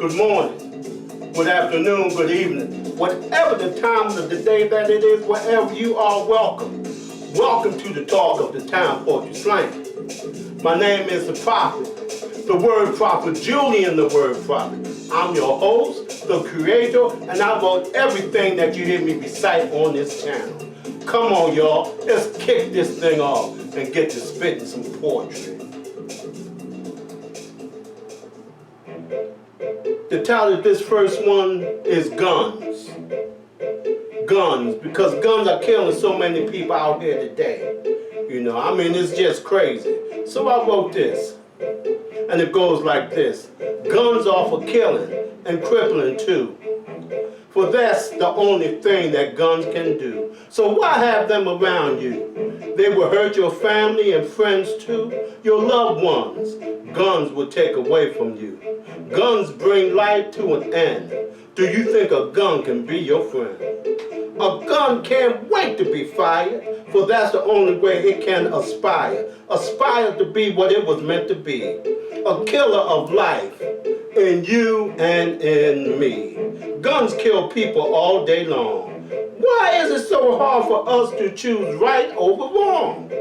good morning, good afternoon, good evening. Whatever the time of the day that it is, wherever you are, welcome. Welcome to the Talk of the Town Poetry Slam. My name is the Prophet, the Word Prophet, Julian the Word Prophet. I'm your host, the creator, and I wrote everything that you hear me recite on this channel. Come on, y'all, let's kick this thing off and get to spitting some poetry. The title of this first one is Guns. Guns, because guns are killing so many people out here today. You know, I mean, it's just crazy. So I wrote this, and it goes like this. Guns are for killing and crippling too. For that's the only thing that guns can do. So why have them around you? They will hurt your family and friends too, your loved ones. Guns will take away from you. Guns bring life to an end. Do you think a gun can be your friend? A gun can't wait to be fired, for that's the only way it can aspire. Aspire to be what it was meant to be. A killer of life in you and in me. Guns kill people all day long. Why is it so hard for us to choose right over wrong?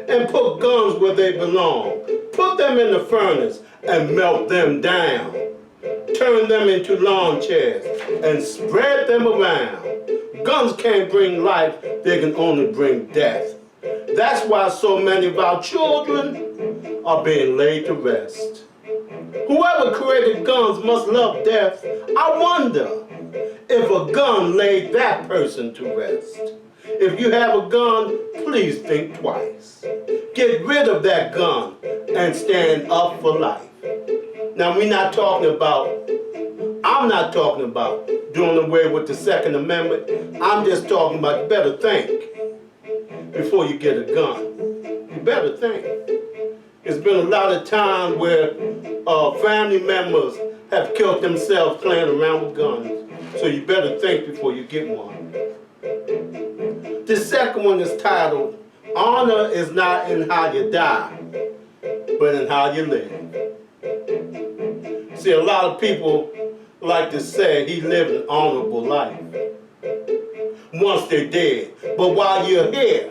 And put guns where they belong. Put them in the furnace and melt them down. Turn them into lawn chairs and spread them around. Guns can't bring life, they can only bring death. That's why so many of our children are being laid to rest. Whoever created guns must love death. I wonder if a gun laid that person to rest. If you have a gun, please think twice. Get rid of that gun and stand up for life. Now, I'm not talking about doing away with the Second Amendment. I'm just talking about you better think before you get a gun. You better think. There's been a lot of time where family members have killed themselves playing around with guns. So you better think before you get one. The second one is titled, Honor is not in how you die, but in how you live. See, a lot of people like to say he lived an honorable life once they're dead. But while you're here,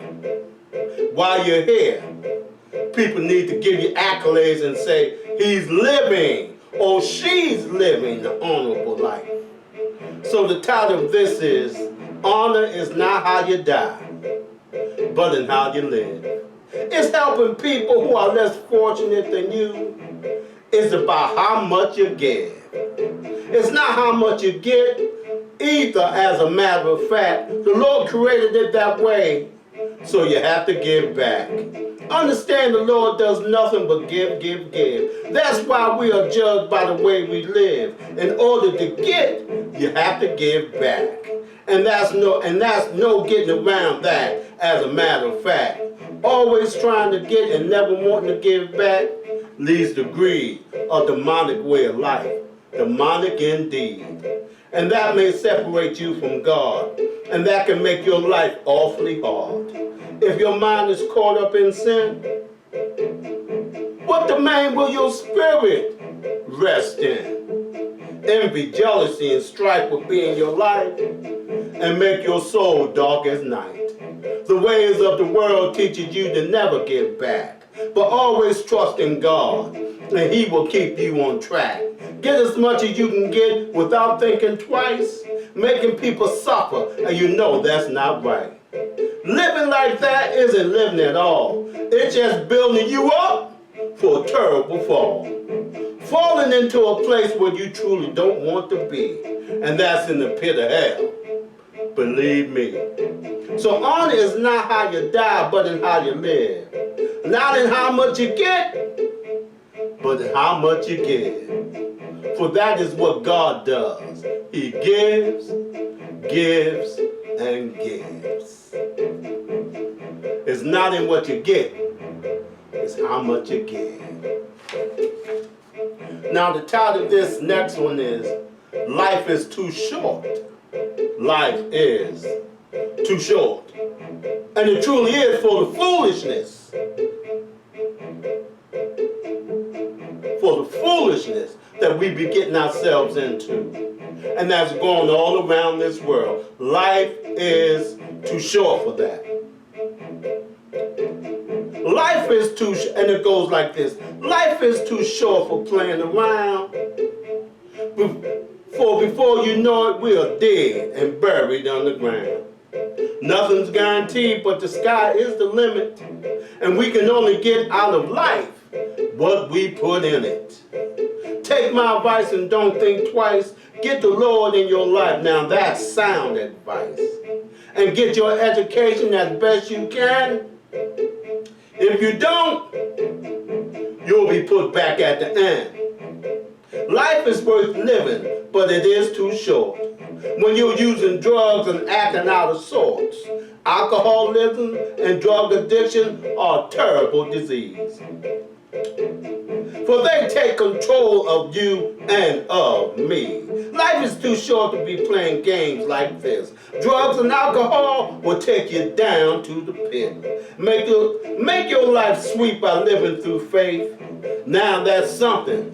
people need to give you accolades and say he's living or she's living an honorable life. So the title of this is, Honor is not how you die, but in how you live. It's helping people who are less fortunate than you. It's about how much you give. It's not how much you get either, as a matter of fact. The Lord created it that way, so you have to give back. Understand the Lord does nothing but give, give, give. That's why we are judged by the way we live. In order to get, you have to give back. And that's no getting around that, as a matter of fact. Always trying to get and never wanting to give back leads to greed, a demonic way of life. Demonic indeed. And that may separate you from God. And that can make your life awfully hard. If your mind is caught up in sin, what domain will your spirit rest in? Envy, jealousy, and strife will be in your life and make your soul dark as night. The ways of the world teaches you to never give back, but always trust in God, and He will keep you on track. Get as much as you can get without thinking twice, making people suffer, and you know that's not right. Living like that isn't living at all. It's just building you up for a terrible fall. Falling into a place where you truly don't want to be, and that's in the pit of hell. Believe me. So honor is not how you die, but in how you live. Not in how much you get, but in how much you give. For that is what God does. He gives, gives, and gives. It's not in what you get, it's how much you give. Now the title of this next one is, Life is Too Short. Life is too short. And it truly is for the foolishness. For the foolishness that we be getting ourselves into. And that's going all around this world. Life is too short for that. Life is too short, and it goes like this. Life is too short for playing around. For before you know it, we are dead and buried underground. Nothing's guaranteed, but the sky is the limit. And we can only get out of life what we put in it. Take my advice and don't think twice. Get the Lord in your life. Now that's sound advice. And get your education as best you can. If you don't, you'll be put back at the end. Life is worth living, but it is too short. When you're using drugs and acting out of sorts, alcoholism and drug addiction are a terrible disease. For they take control of you and of me. Life is too short to be playing games like this. Drugs and alcohol will take you down to the pit. Make your life sweet by living through faith. Now that's something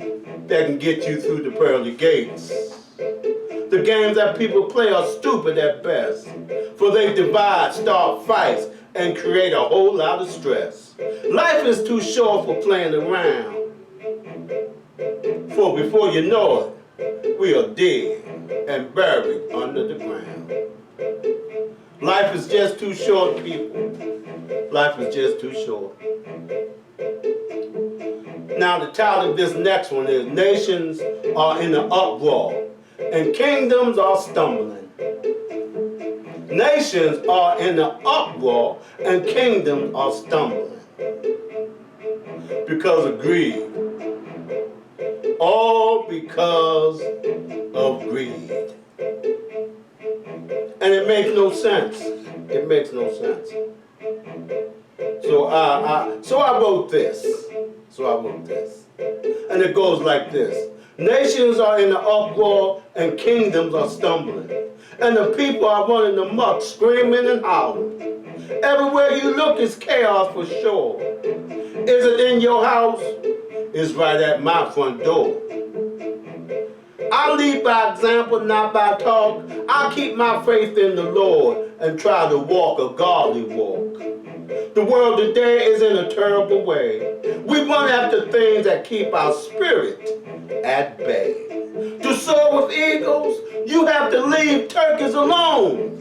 that can get you through the pearly gates. The games that people play are stupid at best, for they divide, start fights, and create a whole lot of stress. Life is too short for playing around, for before you know it, we are dead and buried under the ground. Life is just too short, people. Life is just too short. Now the title of this next one is Nations Are in an Uproar and Kingdoms Are Stumbling. Nations are in an uproar and kingdoms are stumbling because of greed. All because of greed. And it makes no sense. It makes no sense. So I wrote this. And it goes like this. Nations are in an uproar and kingdoms are stumbling. And the people are running amok, screaming and howling. Everywhere you look is chaos for sure. Is it in your house? It's right at my front door. I lead by example, not by talk. I keep my faith in the Lord and try to walk a godly walk. The world today is in a terrible way. We run after things that keep our spirit at bay. To soar with eagles, you have to leave turkeys alone.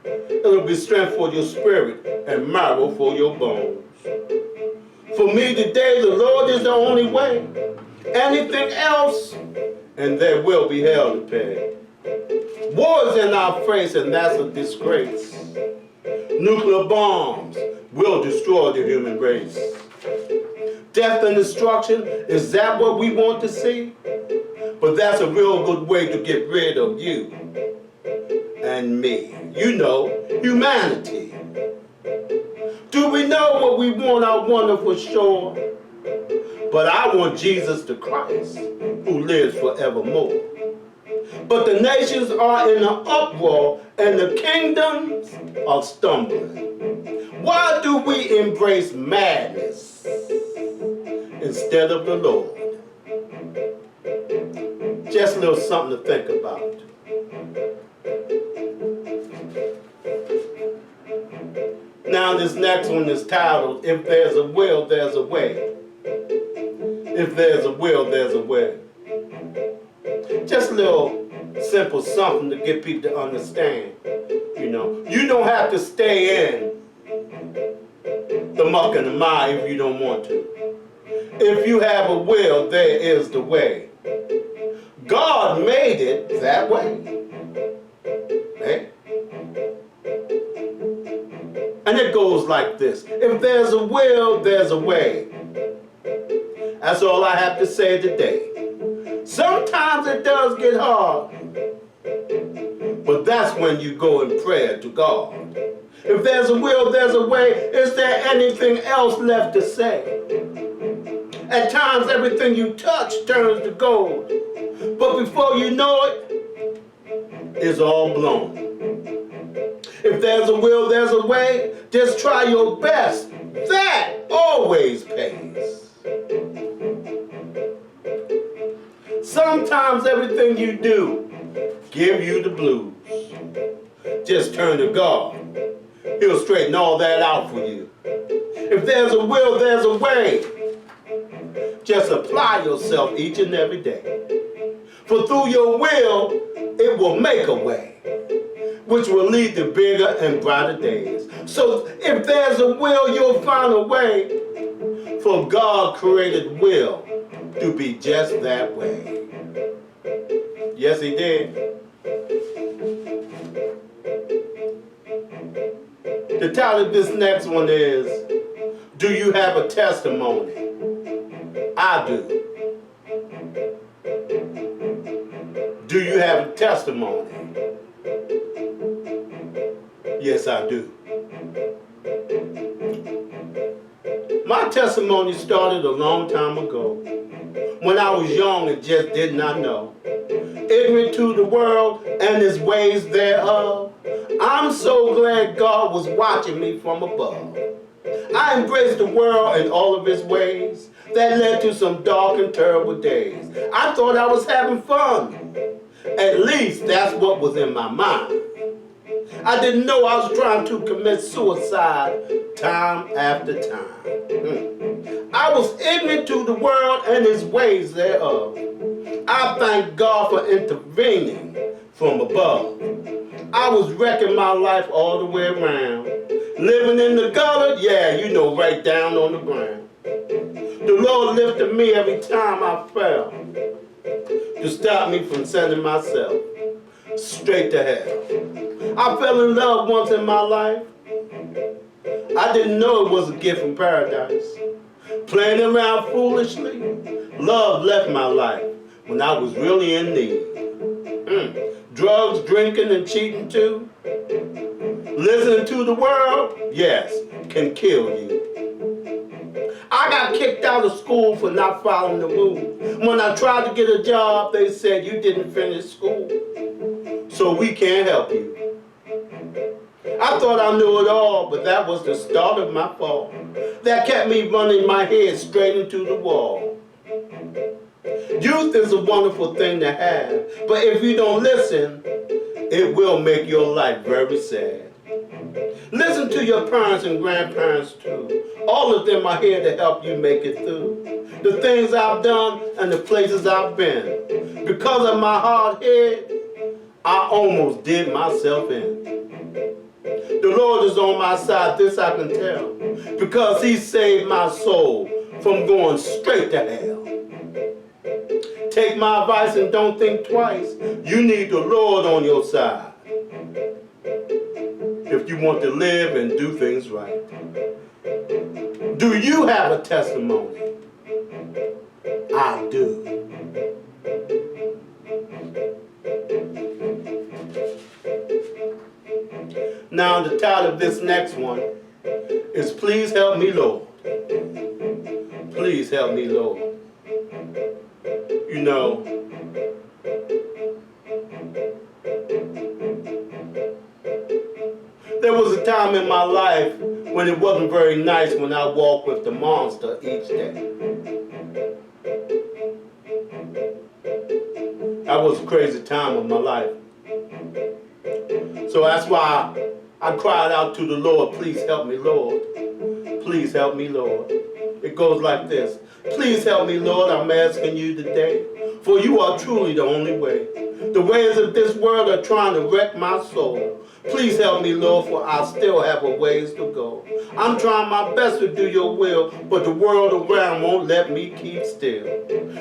It'll be strength for your spirit and marrow for your bones. For me today, the Lord is the only way. Anything else, and there will be hell to pay. War is in our face, and that's a disgrace. Nuclear bombs will destroy the human race. Death and destruction, is that what we want to see? But that's a real good way to get rid of you and me. You know, humanity. Do we know what we want? I wonder for sure. But I want Jesus the Christ, who lives forevermore. But the nations are in an uproar and the kingdoms are stumbling. Why do we embrace madness instead of the Lord? Just a little something to think about. Now this next one is titled, If There's a Will, There's a Way. If there's a will, there's a way. Just a little simple something to get people to understand. You know, you don't have to stay in the muck and the mire if you don't want to. If you have a will, there is the way. God made it that way. Hey? And it goes like this. If there's a will, there's a way. That's all I have to say today. Sometimes it does get hard. But that's when you go in prayer to God. If there's a will, there's a way. Is there anything else left to say? At times, everything you touch turns to gold. But before you know it, it's all blown. If there's a will, there's a way. Just try your best. That always pays. Sometimes everything you do give you the blues. Just turn to God. He'll straighten all that out for you. If there's a will, there's a way. Just apply yourself each and every day. For through your will, it will make a way, which will lead to bigger and brighter days. So if there's a will, you'll find a way. For God created will to be just that way. Yes, He did. The title of this next one is, do you have a testimony? I do. Do you have a testimony? Yes, I do. My testimony started a long time ago, when I was young and just did not know. Ignorant to the world and its ways thereof. I'm so glad God was watching me from above. I embraced the world and all of its ways. That led to some dark and terrible days. I thought I was having fun. At least that's what was in my mind. I didn't know I was trying to commit suicide time after time. I was ignorant to the world and its ways thereof. I thank God for intervening from above. I was wrecking my life all the way around. Living in the gutter, yeah, you know, right down on the ground. The Lord lifted me every time I fell to stop me from sending myself straight to hell. I fell in love once in my life. I didn't know it was a gift from paradise. Playing around foolishly, love left my life when I was really in need. Drugs, drinking, and cheating too. Listening to the world, yes, can kill you. I got kicked out of school for not following the rules. When I tried to get a job, they said you didn't finish school, so we can't help you. I thought I knew it all, but that was the start of my fall. That kept me running my head straight into the wall. Youth is a wonderful thing to have, but if you don't listen, it will make your life very sad. Listen to your parents and grandparents too. All of them are here to help you make it through. The things I've done and the places I've been. Because of my hard head, I almost did myself in. The Lord is on my side, this I can tell, because He saved my soul from going straight to hell. Take my advice and don't think twice. You need the Lord on your side if you want to live and do things right. Do you have a testimony? I do. Now the title of this next one is Please Help Me, Lord. Please help me, Lord. You know, there was a time in my life when it wasn't very nice when I walked with the monster each day. That was a crazy time of my life. So that's why I cried out to the Lord, please help me, Lord. Please help me, Lord. It goes like this. Please help me, Lord, I'm asking you today, for you are truly the only way. The ways of this world are trying to wreck my soul. Please help me, Lord, for I still have a ways to go. I'm trying my best to do your will, but the world around won't let me keep still.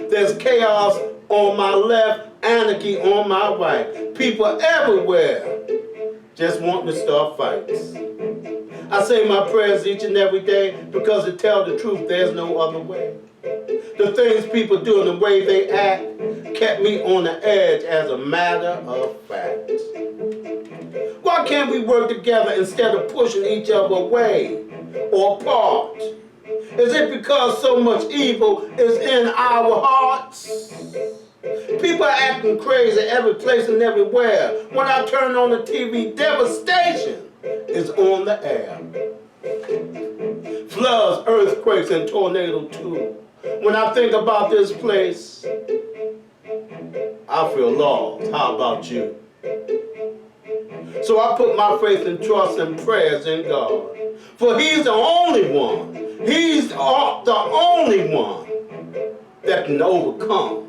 There's chaos on my left, anarchy on my right. People everywhere just wanting to start fights. I say my prayers each and every day because to tell the truth, there's no other way. The things people do and the way they act kept me on the edge as a matter of fact. Why can't we work together instead of pushing each other away or apart? Is it because so much evil is in our hearts? People are acting crazy every place and everywhere. When I turn on the TV, devastation is on the air. Floods, earthquakes, and tornadoes too. When I think about this place, I feel lost. How about you? So I put my faith and trust and prayers in God. For He's the only one. He's the only one that can overcome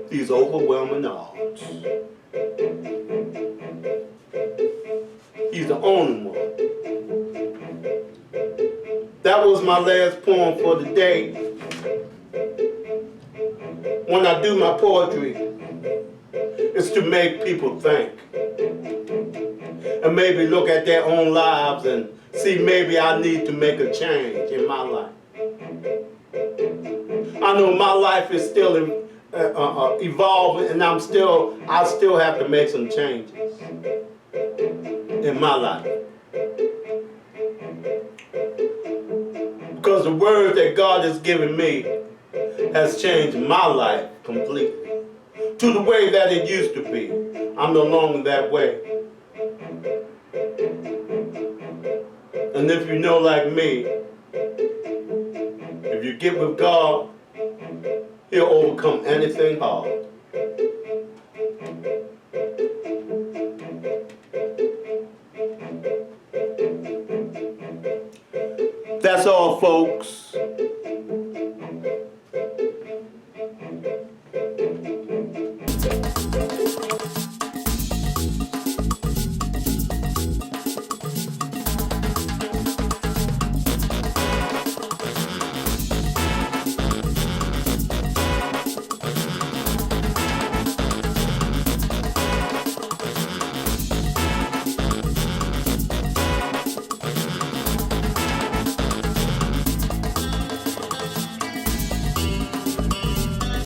these overwhelming odds. He's the only one. That was my last poem for the day. When I do my poetry, it's to make people think. And maybe look at their own lives and see maybe I need to make a change in my life. I know my life is still evolving, and I still have to make some changes in my life. Because the word that God has given me has changed my life completely to the way that it used to be. I'm no longer that way. And if you know like me, if you get with God, He'll overcome anything hard. That's all, folks.